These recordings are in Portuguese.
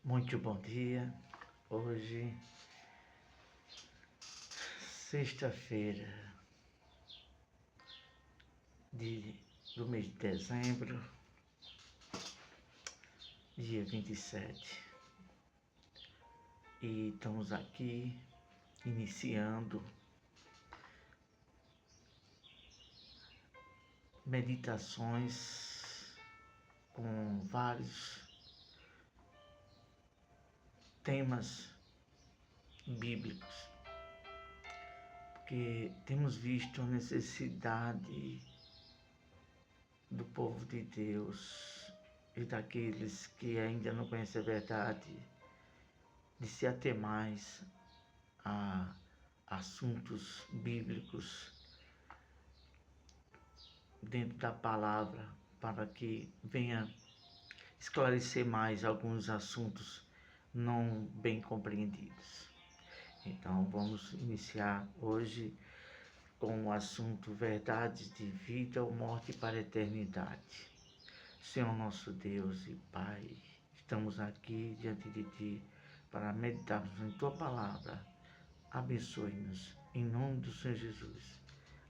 Muito bom dia. Hoje, sexta-feira do mês de dezembro, dia 27. E estamos aqui iniciando meditações com vários temas bíblicos, porque temos visto a necessidade do povo de Deus e daqueles que ainda não conhecem a verdade de se ater mais a assuntos bíblicos dentro da palavra, para que venha esclarecer mais alguns assuntos não bem compreendidos. Então vamos iniciar hoje com o assunto verdades de vida ou morte para a eternidade. Senhor nosso Deus e Pai, estamos aqui diante de Ti para meditarmos em Tua palavra. Abençoe-nos em nome do Senhor Jesus.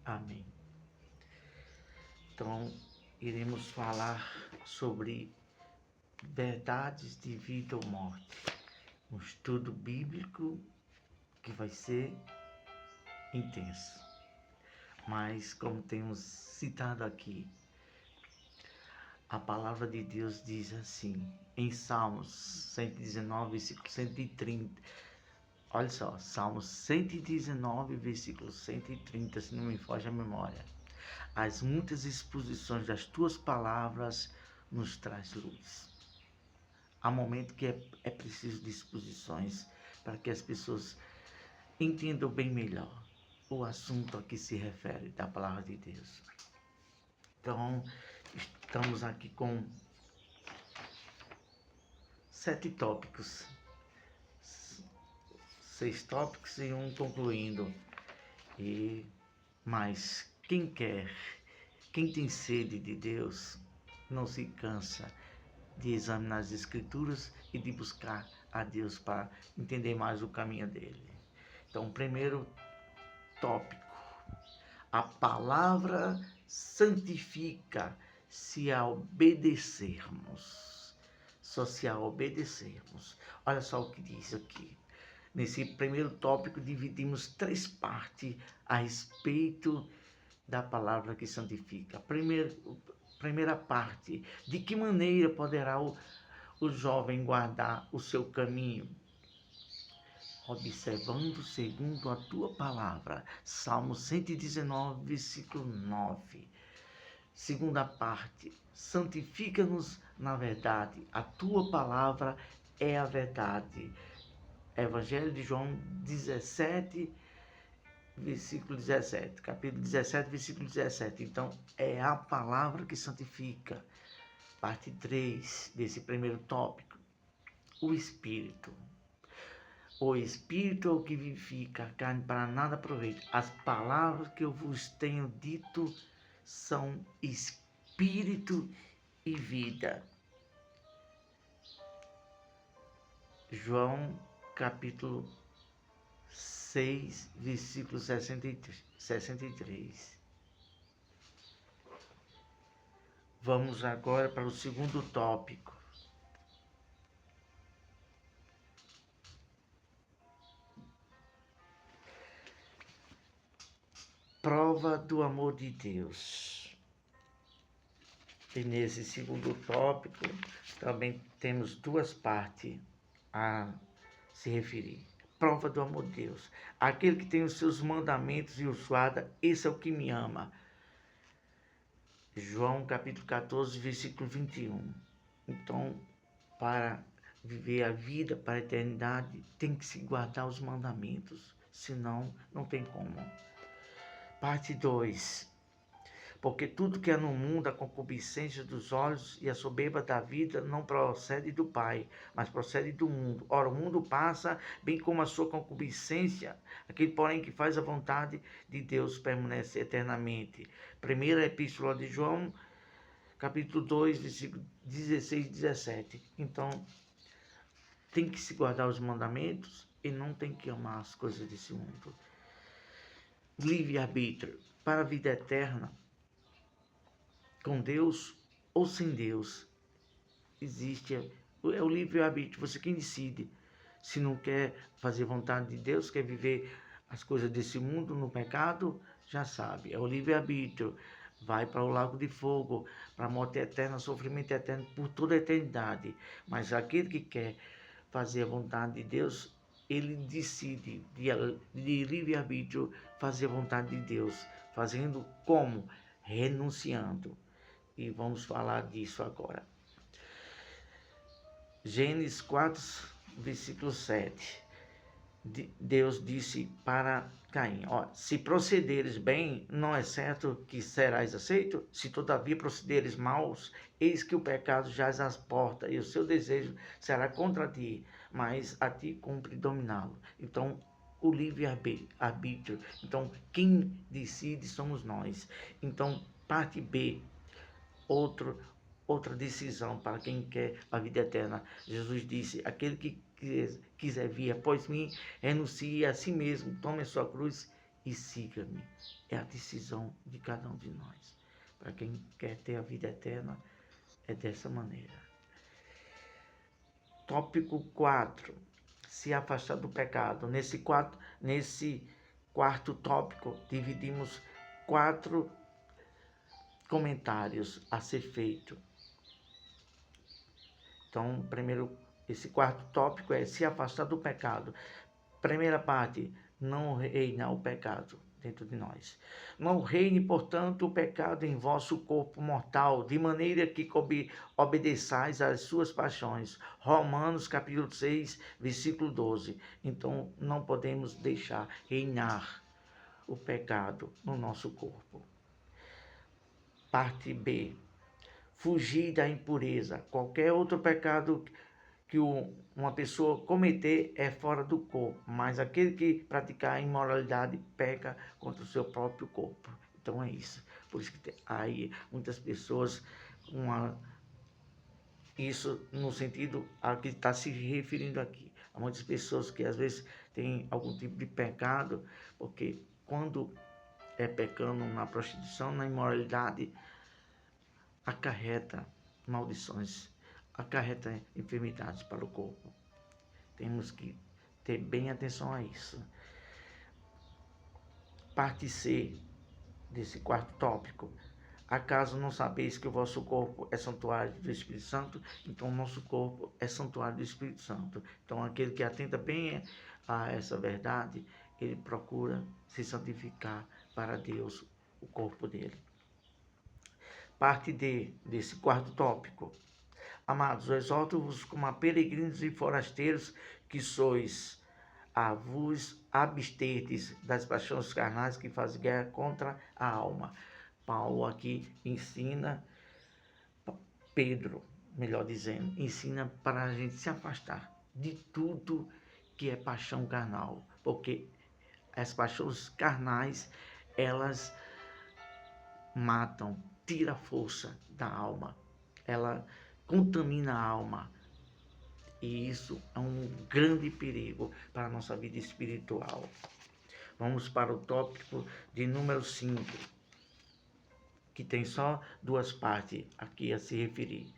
Amém. Então, iremos falar sobre verdades de vida ou morte. Um estudo bíblico que vai ser intenso. Mas, como temos citado aqui, a palavra de Deus diz assim, em Salmos 119, versículo 130. Olha só, Salmos 119, versículo 130, se não me foge a memória. As muitas exposições das tuas palavras nos traz luz. Há momento que é preciso de exposições para que as pessoas entendam bem melhor o assunto a que se refere da palavra de Deus. Então, estamos aqui com 7 tópicos, 6 tópicos e um concluindo. Mas quem tem sede de Deus, não se cansa de examinar as Escrituras e de buscar a Deus para entender mais o caminho dele. Então, o primeiro tópico: a palavra santifica se a obedecermos. Só se a obedecermos. Olha só o que diz aqui. Nesse primeiro tópico, dividimos 3 partes a respeito da palavra que santifica. Primeira parte: de que maneira poderá o jovem guardar o seu caminho? Observando segundo a tua palavra. Salmo 119, versículo 9. Segunda parte: santifica-nos na verdade. A tua palavra é a verdade. Evangelho de João 17, versículo 17. Capítulo 17, versículo 17. Então, é a palavra que santifica. Parte 3 desse primeiro tópico: o Espírito. O Espírito é o que vivifica, a carne para nada aproveita. As palavras que eu vos tenho dito são Espírito e vida. João capítulo 6, versículo 63. Vamos agora para o segundo tópico. Prova do amor de Deus. E nesse segundo tópico também temos 2 partes a se referir. Prova do amor de Deus. Aquele que tem os seus mandamentos e os guarda, esse é o que me ama. João capítulo 14, versículo 21. Então, para viver a vida para a eternidade, tem que se guardar os mandamentos. Senão, não tem como. Parte 2. Porque tudo que há no mundo, a concupiscência dos olhos e a soberba da vida, não procede do Pai, mas procede do mundo. Ora, o mundo passa, bem como a sua concupiscência. Aquele, porém, que faz a vontade de Deus permanece eternamente. Primeira Epístola de João, capítulo 2, versículo 16 e 17. Então, tem que se guardar os mandamentos e não tem que amar as coisas desse mundo. Livre-arbítrio para a vida eterna, com Deus ou sem Deus, existe o livre-arbítrio. Você quem decide. Se não quer fazer vontade de Deus, quer viver as coisas desse mundo no pecado, já sabe, é o livre-arbítrio. Vai para o lago de fogo, para a morte eterna, sofrimento eterno por toda a eternidade. Mas aquele que quer fazer a vontade de Deus, ele decide de livre-arbítrio fazer a vontade de Deus. Fazendo como? Renunciando. E vamos falar disso agora. Gênesis 4, versículo 7. Deus disse para Caim, se procederes bem, não é certo que serás aceito? Se todavia procederes maus, eis que o pecado jaz às portas, e o seu desejo será contra ti, mas a ti cumpre dominá-lo. Então, o livre-arbítrio. Então, quem decide somos nós. Então, parte B, outra decisão para quem quer a vida eterna. Jesus disse, aquele que quiser vir após mim, renuncie a si mesmo, tome a sua cruz e siga-me. É a decisão de cada um de nós. Para quem quer ter a vida eterna, é dessa maneira. Tópico 4. Se afastar do pecado. Nesse quarto tópico, dividimos 4 comentários a ser feito. Então, primeiro, esse quarto tópico é se afastar do pecado. Primeira parte, não reina o pecado dentro de nós. Não reine, portanto, o pecado em vosso corpo mortal, de maneira que obedeçais às suas paixões. Romanos, capítulo 6, versículo 12. Então, não podemos deixar reinar o pecado no nosso corpo. Parte B. Fugir da impureza. Qualquer outro pecado que uma pessoa cometer é fora do corpo, mas aquele que praticar a imoralidade peca contra o seu próprio corpo. Então é isso. Por isso que aí muitas pessoas, isso no sentido a que está se referindo aqui. Há muitas pessoas que às vezes têm algum tipo de pecado, porque quando é pecando na prostituição, na imoralidade, acarreta maldições, acarreta enfermidades para o corpo. Temos que ter bem atenção a isso. Parte C desse quarto tópico. Acaso não sabeis que o vosso corpo é santuário do Espírito Santo? Então o nosso corpo é santuário do Espírito Santo. Então aquele que atenta bem a essa verdade, ele procura se santificar para Deus, o corpo dele. Parte D desse quarto tópico. Amados, exorto-vos como a peregrinos e forasteiros que sois, a vos absterdes das paixões carnais que fazem guerra contra a alma. Paulo aqui ensina, Pedro, melhor dizendo, ensina para a gente se afastar de tudo que é paixão carnal, porque as paixões carnais, elas matam, tira a força da alma, ela contamina a alma, e isso é um grande perigo para a nossa vida espiritual. Vamos para o tópico de número 5, que tem só 2 partes aqui a se referir.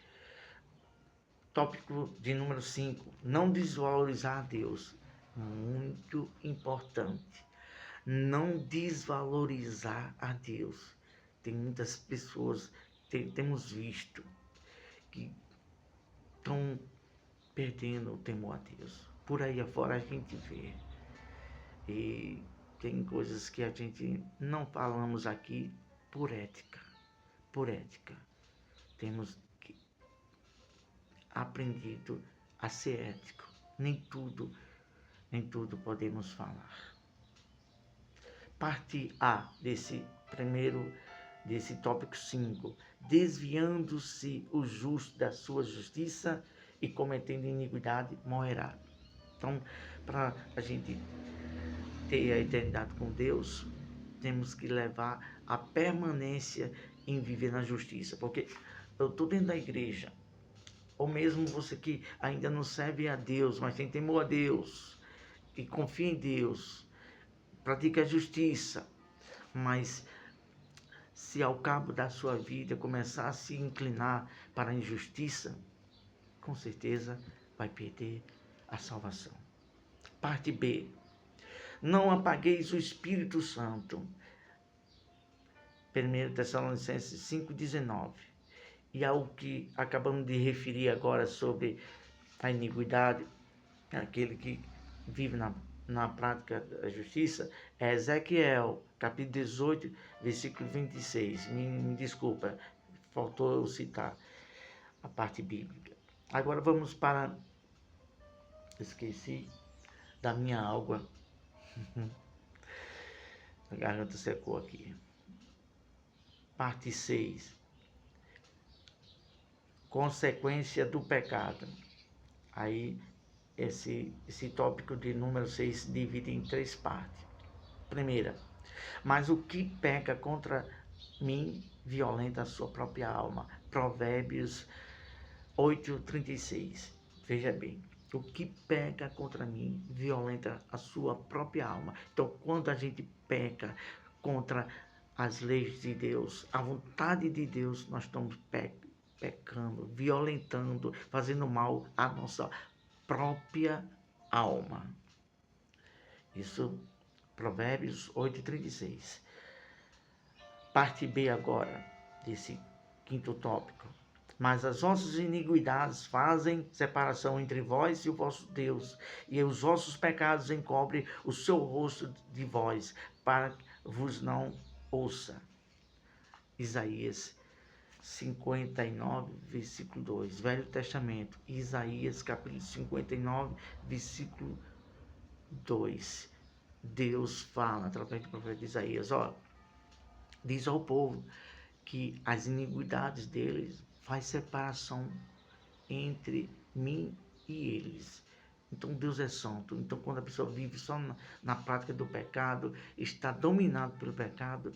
Tópico de número 5, não desvalorizar a Deus. Muito importante, não desvalorizar a Deus. Tem muitas pessoas, temos visto, que estão perdendo o temor a Deus. Por aí afora a gente vê. E tem coisas que a gente não falamos aqui por ética. Por ética. Temos que aprendido a ser ético. Nem tudo podemos falar. Parte A desse tópico 5. Desviando-se o justo da sua justiça e cometendo iniquidade, morrerá. Então, para a gente ter a eternidade com Deus, temos que levar a permanência em viver na justiça. Porque eu estou dentro da igreja, ou mesmo você que ainda não serve a Deus, mas tem temor a Deus e confia em Deus, pratica a justiça, mas se ao cabo da sua vida começar a se inclinar para a injustiça, com certeza vai perder a salvação. Parte B. Não apagueis o Espírito Santo. 1 Tessalonicenses 5,19. E ao que acabamos de referir agora sobre a iniquidade, aquele que vive na prática da justiça, é Ezequiel, capítulo 18, versículo 26. Me desculpa, faltou eu citar a parte bíblica. Agora vamos para... Esqueci da minha água. A garganta secou aqui. Parte 6. Consequência do pecado. Aí, esse tópico de número 6 se divide em 3 partes. Primeira, mas o que peca contra mim violenta a sua própria alma. Provérbios 8:36. Veja bem, o que peca contra mim violenta a sua própria alma. Então, quando a gente peca contra as leis de Deus, a vontade de Deus, nós estamos pecando, violentando, fazendo mal à nossa própria alma. Isso, Provérbios 8:36. Parte B agora, desse quinto tópico. Mas as vossas iniquidades fazem separação entre vós e o vosso Deus, e os vossos pecados encobrem o seu rosto de vós, para que vos não ouça. Isaías 59, versículo 2. Velho Testamento, Isaías capítulo 59, versículo 2. Deus fala através do profeta Isaías, diz ao povo que as iniquidades deles faz separação entre mim e eles. Então Deus é santo. Então quando a pessoa vive só na prática do pecado, está dominado pelo pecado,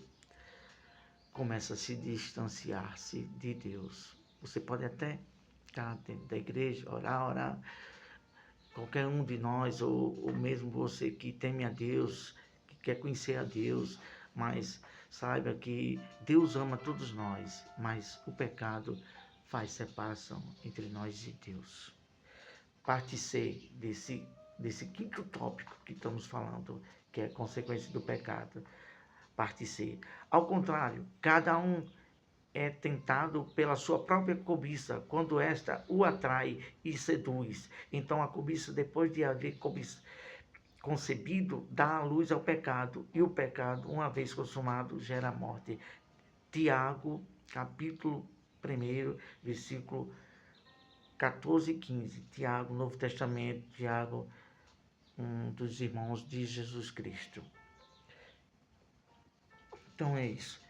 começa a se distanciar-se de Deus. Você pode até estar dentro da igreja, orar, qualquer um de nós, ou mesmo você que teme a Deus, que quer conhecer a Deus, mas saiba que Deus ama todos nós, mas o pecado faz separação entre nós e Deus. Parte C desse quinto tópico que estamos falando, que é a consequência do pecado. Parte C. Ao contrário, cada um é tentado pela sua própria cobiça, quando esta o atrai e seduz. Então a cobiça, depois de haver concebido, dá a luz ao pecado, e o pecado, uma vez consumado, gera morte. Tiago, capítulo 1, versículo 14 e 15. Tiago, Novo Testamento, Tiago, um dos irmãos de Jesus Cristo. Então é isso.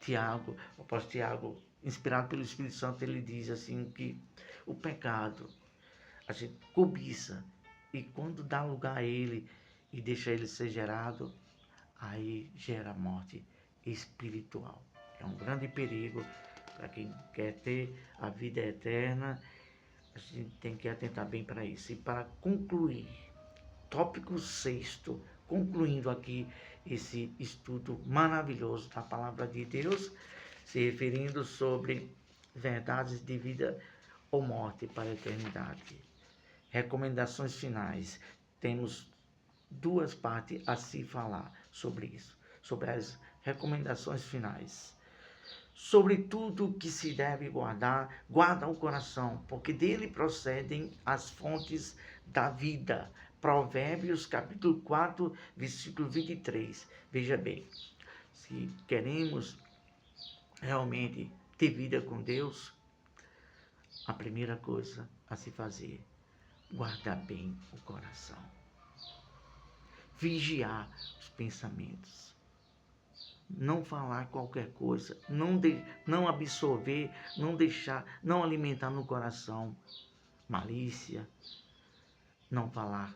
Tiago, o apóstolo Tiago, inspirado pelo Espírito Santo, ele diz assim que o pecado, a gente cobiça, e quando dá lugar a ele e deixa ele ser gerado, aí gera morte espiritual. É um grande perigo para quem quer ter a vida eterna. A gente tem que atentar bem para isso. E para concluir, tópico 6º, concluindo aqui esse estudo maravilhoso da palavra de Deus, se referindo sobre verdades de vida ou morte para a eternidade. Recomendações finais. Temos 2 partes a se falar sobre isso, sobre as recomendações finais. Sobre tudo que se deve guardar, guarda o coração, porque dele procedem as fontes da vida. Provérbios, capítulo 4, versículo 23. Veja bem, se queremos realmente ter vida com Deus, a primeira coisa a se fazer, guardar bem o coração. Vigiar os pensamentos. Não falar qualquer coisa, não absorver, não deixar, não alimentar no coração malícia, não falar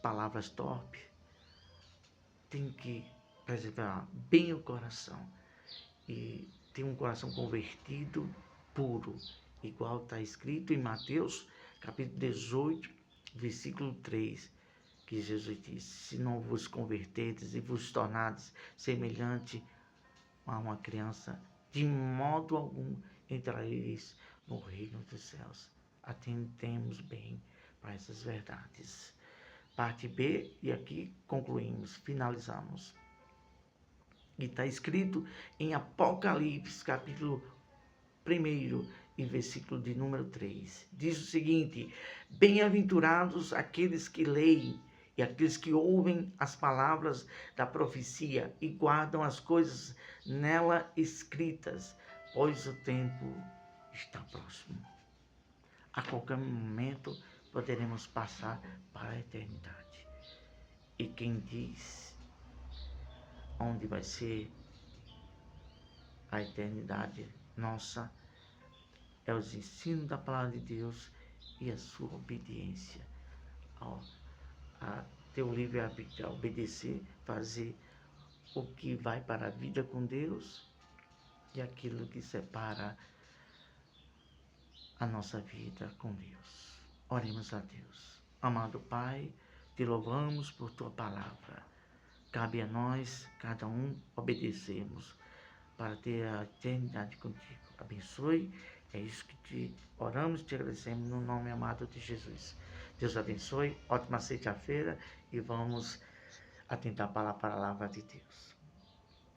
palavras torpes. Tem que preservar bem o coração e ter um coração convertido, puro igual está escrito em Mateus, capítulo 18, versículo 3, que Jesus disse: se não vos converterdes e vos tornardes semelhante a uma criança, de modo algum entrareis no reino dos céus. Atentemos bem para essas verdades. Parte B, e aqui concluímos, finalizamos. E está escrito em Apocalipse, capítulo 1 e versículo de número 3. Diz o seguinte: bem-aventurados aqueles que leem e aqueles que ouvem as palavras da profecia e guardam as coisas nela escritas, pois o tempo está próximo. A qualquer momento poderemos passar para a eternidade. E quem diz onde vai ser a eternidade nossa é os ensinos da palavra de Deus e a sua obediência a ter o livre-arbítrio, a obedecer, fazer o que vai para a vida com Deus e aquilo que separa a nossa vida com Deus. Oremos a Deus. Amado Pai, te louvamos por tua palavra. Cabe a nós, cada um, obedecermos para ter a eternidade contigo. Abençoe, é isso que te oramos e te agradecemos no nome amado de Jesus. Deus abençoe, ótima sexta-feira e vamos atentar para a palavra de Deus.